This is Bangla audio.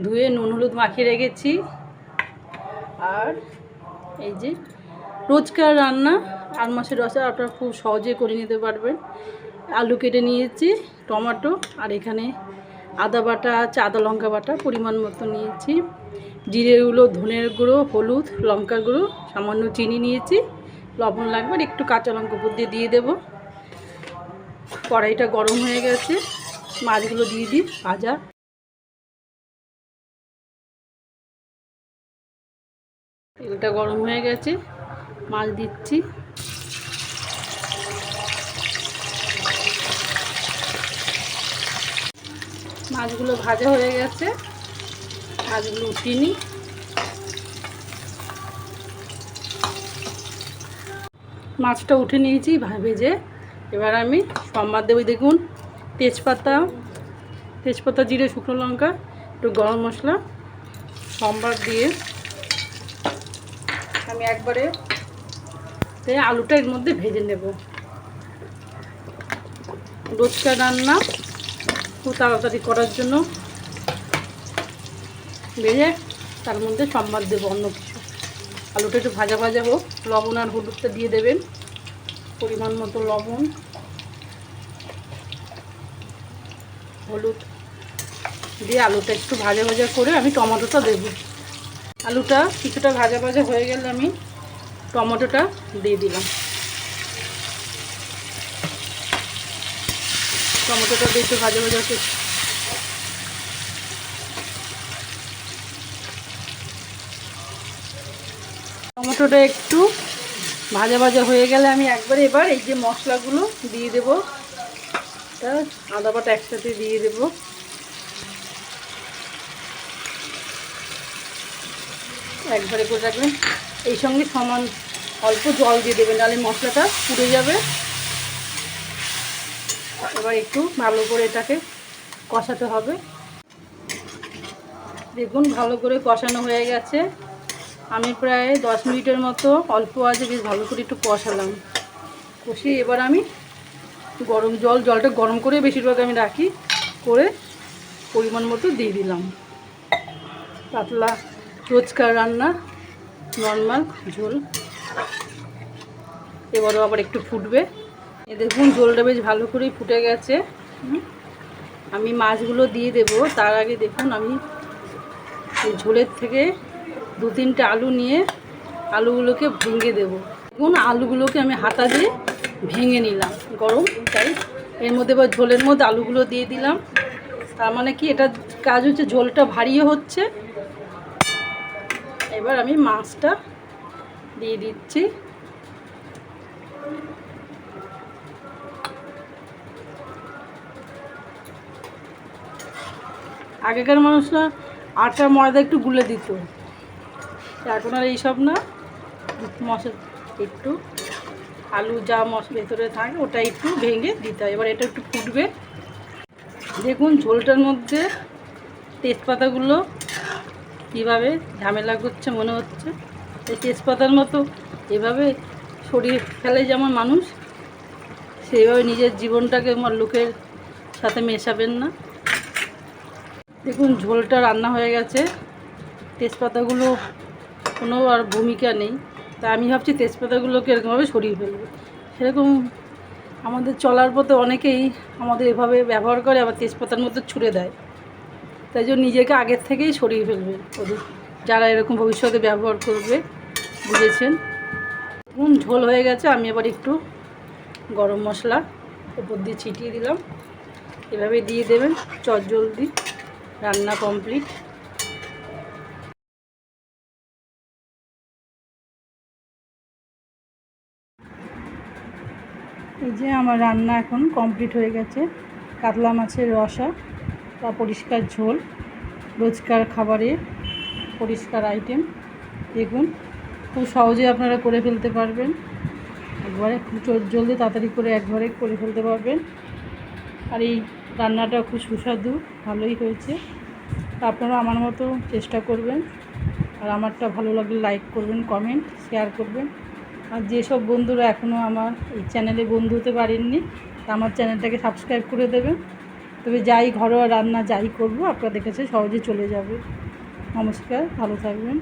ধুয়ে নুন হলুদ মাখিয়ে রেখেছি। আর এই যে রোজকার রান্না আর মাছের রসা আপনারা খুব সহজে করে নিতে পারবেন। আলু কেটে নিয়েছি, টমেটো, আর এখানে আদা বাটা আছে, আদা লঙ্কা বাটা পরিমাণ মতো নিয়েছি, জিরে গুঁড়ো, ধনের গুঁড়ো, হলুদ, লঙ্কার গুঁড়ো, সামান্য চিনি নিয়েছি, লবণ লাগবে, আর একটু কাঁচা লঙ্কা উপর দিয়ে দেবো। কড়াইটা গরম হয়ে গেছে, মাছগুলো দিয়ে দিই ভাজা। তেলটা গরম হয়ে গেছে, মাছ দিচ্ছি। মাছগুলো ভাজা হয়ে গেছে, মাছগুলো উঠিয়ে নিই। মাছটা উঠে নিয়েছি ভেজে। এবার আমি সম্বাদ দেবো। দেখুন তেজপাতা, জিরে, শুকনো লঙ্কা, একটু গরম মশলা, সম্বাদ দিয়ে আমি একবারে আলুটা এর মধ্যে ভেজে নেব। রোজকার রান্না খুব তাড়াতাড়ি করার জন্য ভেজে তার মধ্যে সম্বাদ দেবো অন্য কিছু। আলুটা একটু ভাজা ভাজা হোক, লবণ আর হলুদটা দিয়ে দেবেন, পরিমাণ মতো লবণ, হলুদ দিয়ে আলুটা একটু ভাজা ভাজা করে আমি টমেটোটা দেব। আলুটা কিছুটা ভাজা ভাজা হয়ে গেলে আমি টমেটোটা দিয়ে দিলাম। টমেটোটা দিয়ে একটু ভাজা ভাজা করে টমেটোটা একটু ভাজা ভাজা হয়ে গেলে আমি একবারে এবার এই যে মশলাগুলো দিয়ে দেবো। আদা বাটা একসাথে দিয়ে দেবো, একবারে করে রাখবেন। এই সঙ্গে সমান অল্প জল দিয়ে দেবেন, নাহলে মশলাটা পুড়ে যাবে। এবার একটু ভালো করে এটাকে কষাতে হবে। দেখুন ভালো করে কষানো হয়ে গেছে। আমি প্রায় 10 মিনিটের মতো অল্প আঁচে বেশ ভালো করে একটু কষালাম। কষিয়ে এবার আমি জলটা গরম করে বেশিরভাগ আমি রাখি, করে পরিমাণ মতো দিয়ে দিলাম। পাতলা রোজকার রান্না, নর্মাল ঝোল। এবারও আবার একটু ফুটবে। দেখুন ঝোলটা বেশ ভালো করেই ফুটে গেছে। আমি মাছগুলো দিয়ে দেব। তার আগে দেখুন আমি ঝোলের থেকে 2-3টে আলু নিয়ে আলুগুলোকে ভেঙে দেব। দেখুন আলুগুলোকে আমি হাতা দিয়ে ভেঙে নিলাম, গরম তাই এর মধ্যে এবার ঝোলের মধ্যে আলুগুলো দিয়ে দিলাম। তার মানে কি, এটা কাজ হচ্ছে ঝোলটা ভারীও হচ্ছে। এবার আমি মাছটা দিয়ে দিচ্ছি। আগেকার মানুষরা আটা ময়দা একটু গুলে দিত, এখন আর এইসব না। মশলা একটু আলু যা মশলা ভেতরে থাকে ওটা একটু ভেঙে দিতে হয়। এবার এটা একটু ফুটবে। দেখুন ঝোলটার মধ্যে তেজপাতাগুলো কীভাবে ঝামেলা করছে মনে হচ্ছে। এই তেজপাতার মতো এভাবে সরিয়ে ফেলে যেমন মানুষ, সেইভাবে নিজের জীবনটাকে লোকের সাথে মেশাবেন না। দেখুন ঝোলটা রান্না হয়ে গেছে, তেজপাতাগুলো কোনো আর ভূমিকা নেই। তা আমি ভাবছি তেজপাতাগুলোকে এরকমভাবে সরিয়ে ফেলবো। সেরকম আমাদের চলার পথে অনেকেই আমাদের এভাবে ব্যবহার করে, আবার তেজপাতার মধ্যে ছুঁড়ে দেয়। তাই জন্য নিজেকে আগের থেকেই সরিয়ে ফেলবে ওদের, যারা এরকম ভবিষ্যতে ব্যবহার করবে। বুঝেছেন? ঝোল হয়ে গেছে। আমি এবার একটু গরম মশলা উপর দিয়ে ছিটিয়ে দিলাম। এভাবে দিয়ে দেবেন, চটজলদি রান্না কমপ্লিট। এই যে আমার রান্না এখন কমপ্লিট হয়ে গেছে। কাতলা মাছের রসা বা পরিষ্কার ঝোল, রোজকার খাবারে পরিষ্কার আইটেম। দেখুন খুব সহজে আপনারা করে ফেলতে পারবেন, একবারে খুব জলদি তাড়াতাড়ি করে একবারে করে ফেলতে পারবেন। আর এই রান্নাটা খুব সুস্বাদু, ভালোই হয়েছে। আপনারা আমার মতো চেষ্টা করবেন। আর আমারটা ভালো লাগলে লাইক করবেন, কমেন্ট, শেয়ার করবেন। আর যেসব বন্ধুরা এখনও আমার এই চ্যানেলে বন্ধু হতে পারেননি, তা আমার চ্যানেলটাকে সাবস্ক্রাইব করে দেবেন। তবে যাই ঘরোয়া রান্না যাই করবো আপনাদের কাছে সহজে চলে যাবে। নমস্কার, ভালো থাকবেন।